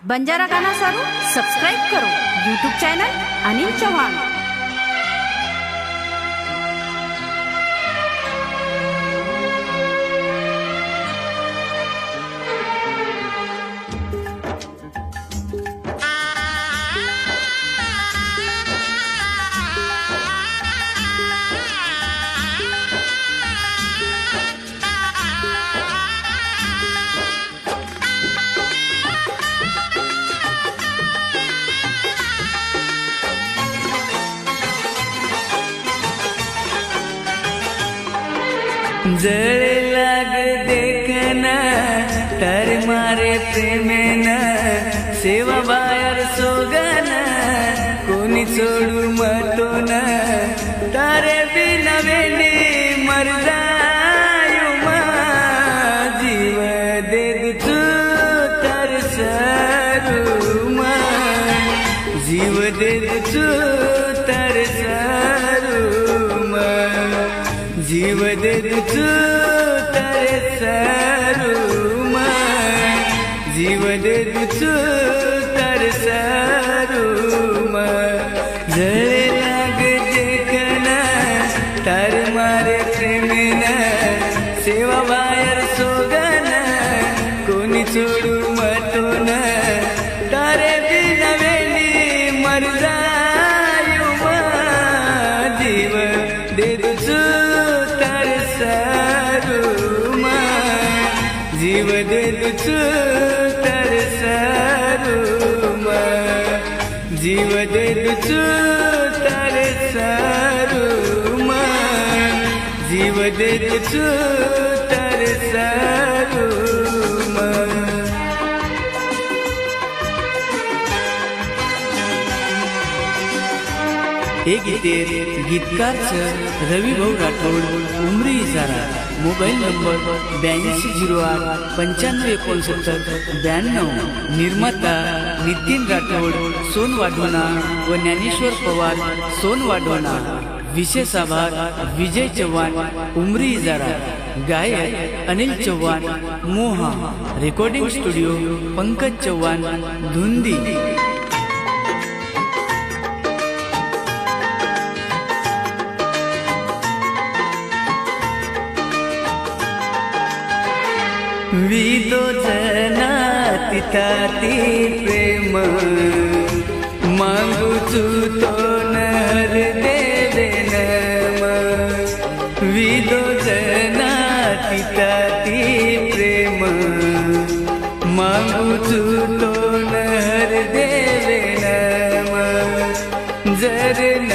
बंजारा गाना सारू सब्सक्राइब करो यूट्यूब चैनल अनिल चौहान। जड़ लग देखना तर मारे प्रेमेन सेवा बायर सोगन कोणी सोडू मतो न तारे बिना वेंडी मर जायू मा जीव दे तू तर सरू मा जीव दे तू तर सरू मा जीव दे तू तारे सरू मा जीव दे तू तारे सरू मा जळे लाग देखना तार मारे प्रेमेन सेवा बायर सोगन कोणी सोडू मतो न तारे बिना वेंडी मर जायू मा जीव दे तू जीव दे तू तर सरू मा जीव दे तू तर सरू मा जीव दे तू तर सरू मा। हे गीतेर गीतकार रवी भाऊ राठोड उमरी इजारा मोबाईल नंबर 8208 9569 92 निर्माता नितीन राठोड सोनवाढोणा व ज्ञानेश्वर पवार सोनवाढोणा विशेष आभार विजय चव्हाण उमरी इजारा गायक अनिल चव्हाण मोहा रेकॉर्डिंग स्टुडिओ पंकज चव्हाण धुंदी। विदो जना तिथाती प्रेम मांगू तो नर दे नम विदो जना तिथाती प्रेम मांगू तो नर दे नम जर न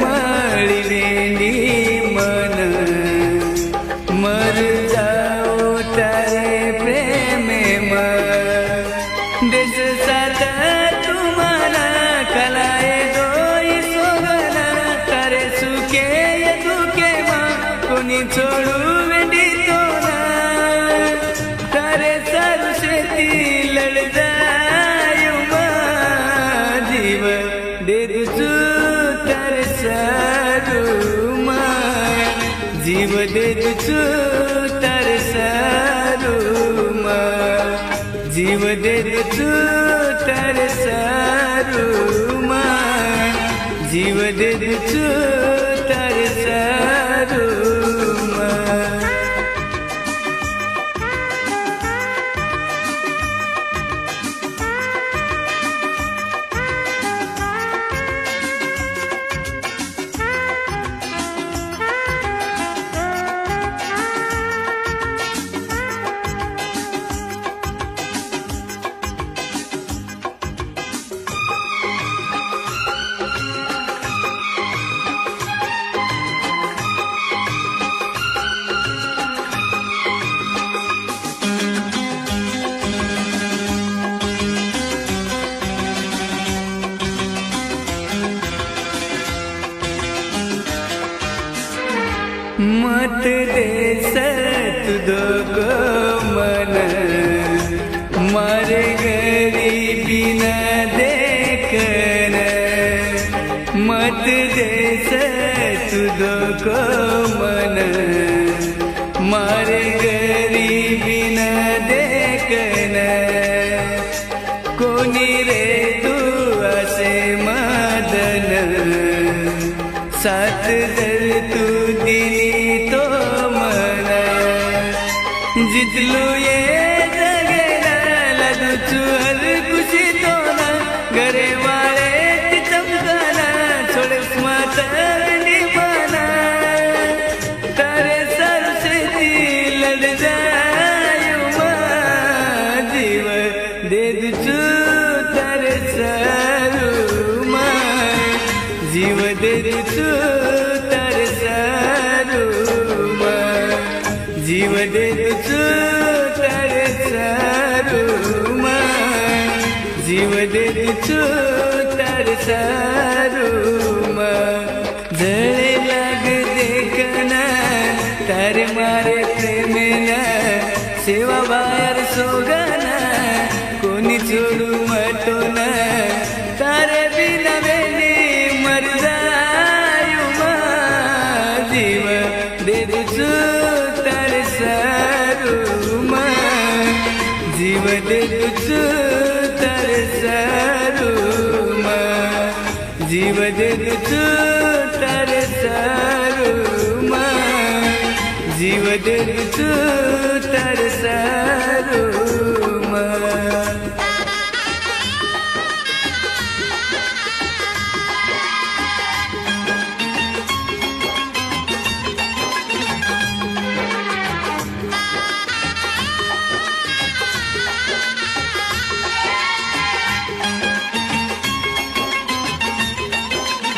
मळिलेली मन मर जाओ तारे देश साथ तुम्हाला कलाए दोई सोगना तारे सुखे ये दुखे मा कोणी छोडू वेंडी तो ना तारे सारू शेती लड़ जायू मा जीव दे तू तारे सारू मा जीव दे तू तारे सारू मा जीव दे तू तर सरू मा जीव दे तू तर सरू मा। मत दे सत दो मन मारे गरीबी न देखन मत दे सत दो मन मारे गरीबी न देखन को कोणी रे तू असे मदन साथ जर तू दिली तो मना जितलू ये जगेला लगुचू हर खुशी तो ना घरे वाले चमकाना छोड़स माता निभाना तारे सर से लड़ जायो मां जीव दे दुचू तारे सारू मां जीव दे दुचू तारे सारू मां जीव दे दुचू तारे सारू मां जीव दे दुचू तारे सारू मां जळे लाग देखना तारे मारे प्रेमेना सेवा बाहेर सोगाना कोणी छोडू मटो ना तारे बिना वेली मर जायू मां जीव दे दुचू तारे सारू मां जीव दे दुचू तारे सारू मां जीव दे दुचू तारे सारू मां जीव दे दुचू तारे सारू मां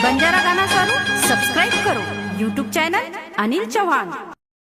बंजारा गाना सारू सब्सक्राइब करो यूट्यूब चैनल अनिल चौहान।